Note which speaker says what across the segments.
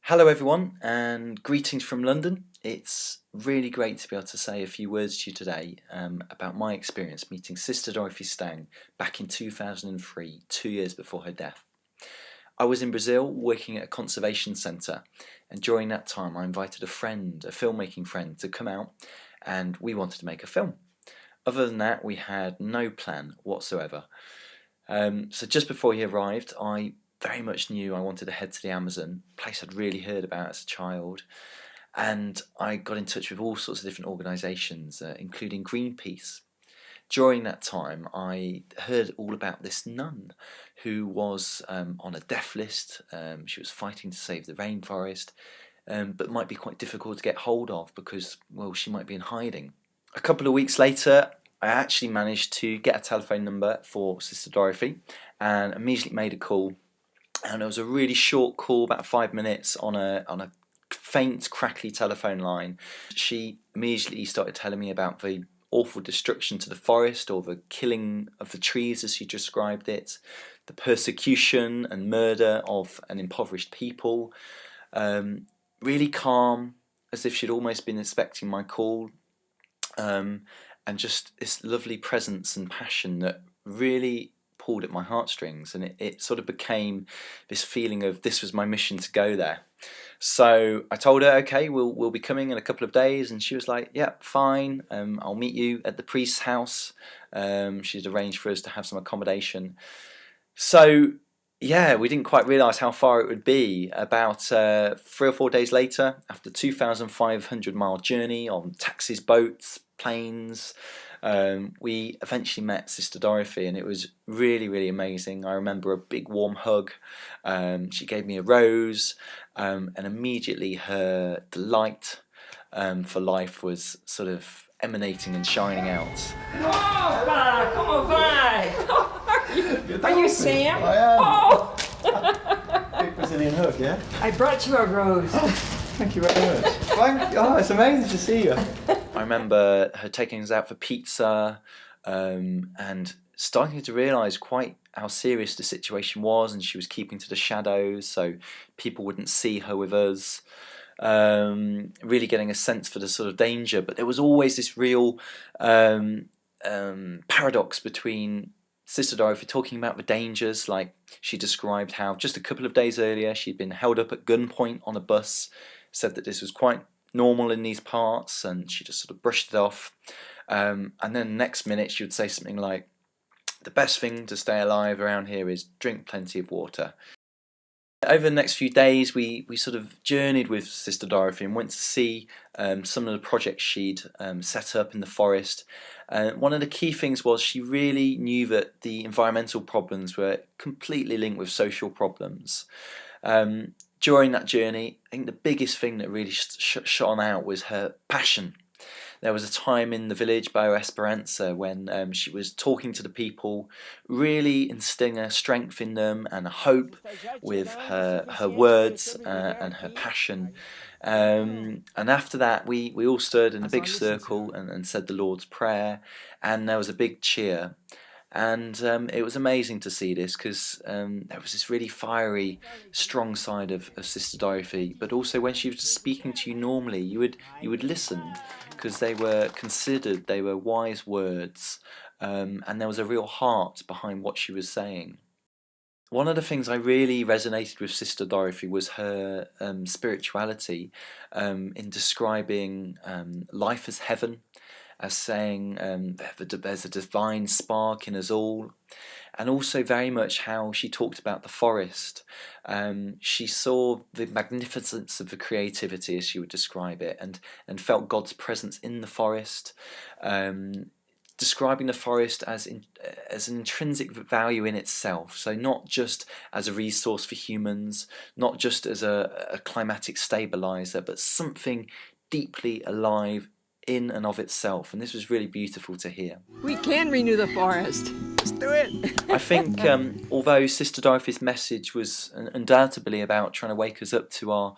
Speaker 1: Hello everyone and greetings from London. It's really great to be able to say a few words to you today about my experience meeting Sister Dorothy Stang back in 2003, 2 years before her death. I was in Brazil working at a conservation centre, and during that time I invited a friend, a filmmaking friend, to come out, and we wanted to make a film. Other than that, we had no plan whatsoever. So just before he arrived, I very much knew I wanted to head to the Amazon, a place I'd really heard about as a child, and I got in touch with all sorts of different organisations, including Greenpeace. During that time, I heard all about this nun who was on a death list. She was fighting to save the rainforest, but might be quite difficult to get hold of because, well, she might be in hiding. A couple of weeks later, I actually managed to get a telephone number for Sister Dorothy and immediately made a call. And it was a really short call, about 5 minutes, on a faint, crackly telephone line. She immediately started telling me about the awful destruction to the forest, or the killing of the trees as she described it, the persecution and murder of an impoverished people. Really calm, as if she'd almost been expecting my call, and just this lovely presence and passion that really pulled at my heartstrings, and it sort of became this feeling of this was my mission to go there. So I told her, okay, we'll be coming in a couple of days, and she was like, yeah, fine, I'll meet you at the priest's house. She'd arranged for us to have some accommodation. So yeah, we didn't quite realise how far it would be. About 3 or 4 days later, after a 2,500-mile journey on taxis, boats, planes, we eventually met Sister Dorothy, and it was really, really amazing. I remember a big warm hug. She gave me a rose, and immediately her delight for life was sort of emanating and shining out.
Speaker 2: Opa, como vai? Are you Sam?
Speaker 3: I am.
Speaker 2: Oh!
Speaker 3: Big Brazilian hug, yeah?
Speaker 2: I brought you a rose.
Speaker 3: Thank you very much. It's amazing to see you.
Speaker 1: I remember her taking us out for pizza, and starting to realise quite how serious the situation was, and she was keeping to the shadows so people wouldn't see her with us. Really getting a sense for the sort of danger, but there was always this real paradox between Sister Dorothy talking about the dangers, like she described how just a couple of days earlier she'd been held up at gunpoint on a bus, said that this was quite normal in these parts, and she just sort of brushed it off. And then the next minute she would say something like, the best thing to stay alive around here is drink plenty of water. Over the next few days we sort of journeyed with Sister Dorothy and went to see some of the projects she'd set up in the forest. One of the key things was she really knew that the environmental problems were completely linked with social problems. During that journey, I think the biggest thing that really shone out was her passion. There was a time in the village, Boa Esperança, when she was talking to the people, really instilling a strength in them and a hope with her words and her passion. And after that, we all stood in a big circle and said the Lord's Prayer, and there was a big cheer. And it was amazing to see this, because there was this really fiery, strong side of Sister Dorothy, but also when she was just speaking to you normally, you would listen, because they were considered, they were wise words, and there was a real heart behind what she was saying. One of the things I really resonated with Sister Dorothy was her spirituality, in describing life as heaven, as saying there's a divine spark in us all, and also very much how she talked about the forest. She saw the magnificence of the creativity, as she would describe it, and felt God's presence in the forest, describing the forest as an intrinsic value in itself, so not just as a resource for humans, not just as a climatic stabilizer, but something deeply alive in and of itself, and this was really beautiful to hear.
Speaker 2: We can renew the forest. Let's do it.
Speaker 1: I think although Sister Dorothy's message was undoubtedly about trying to wake us up to our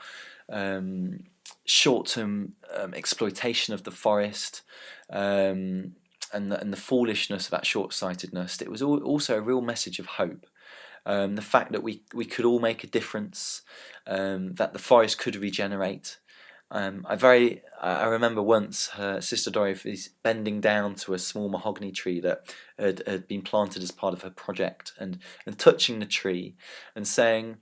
Speaker 1: short-term exploitation of the forest, and the foolishness of that short-sightedness, it was also a real message of hope. the fact that we could all make a difference, that the forest could regenerate. I remember once Sister Dorothy bending down to a small mahogany tree that had been planted as part of her project, and touching the tree and saying,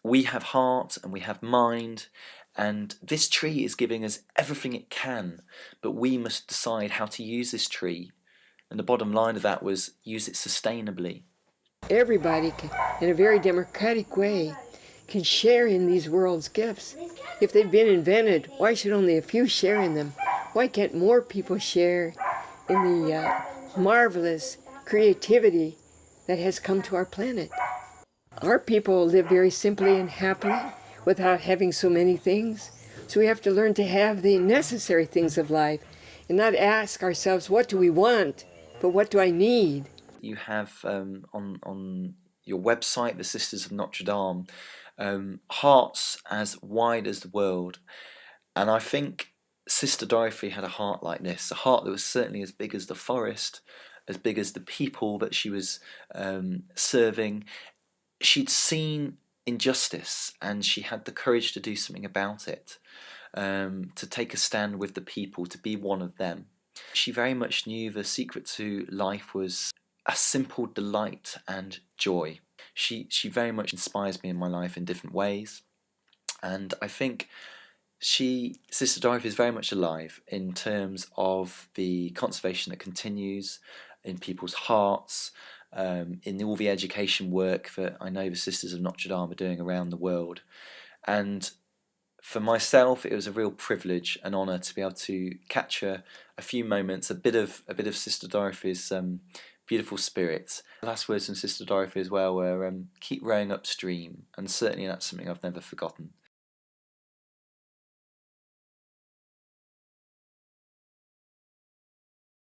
Speaker 1: we have heart and we have mind, and this tree is giving us everything it can, but we must decide how to use this tree. And the bottom line of that was, use it sustainably.
Speaker 2: Everybody can, in a very democratic way, can share in these world's gifts. If they've been invented, why should only a few share in them? Why can't more people share in the marvelous creativity that has come to our planet? Our people live very simply and happily without having so many things. So we have to learn to have the necessary things of life and not ask ourselves, what do we want, but what do I need?
Speaker 1: You have on your website, the Sisters of Notre Dame, hearts as wide as the world. And I think Sister Dorothy had a heart like this, a heart that was certainly as big as the forest, as big as the people that she was serving. She'd seen injustice and she had the courage to do something about it, to take a stand with the people, to be one of them. She very much knew the secret to life was a simple delight and joy. She very much inspires me in my life in different ways, and I think Sister Dorothy is very much alive in terms of the conservation that continues in people's hearts, in all the education work that I know the Sisters of Notre Dame are doing around the world. And for myself, it was a real privilege and honour to be able to capture a few moments, a bit of Sister Dorothy's beautiful spirit. The last words from Sister Dorothy as well were, keep rowing upstream, and certainly that's something I've never forgotten.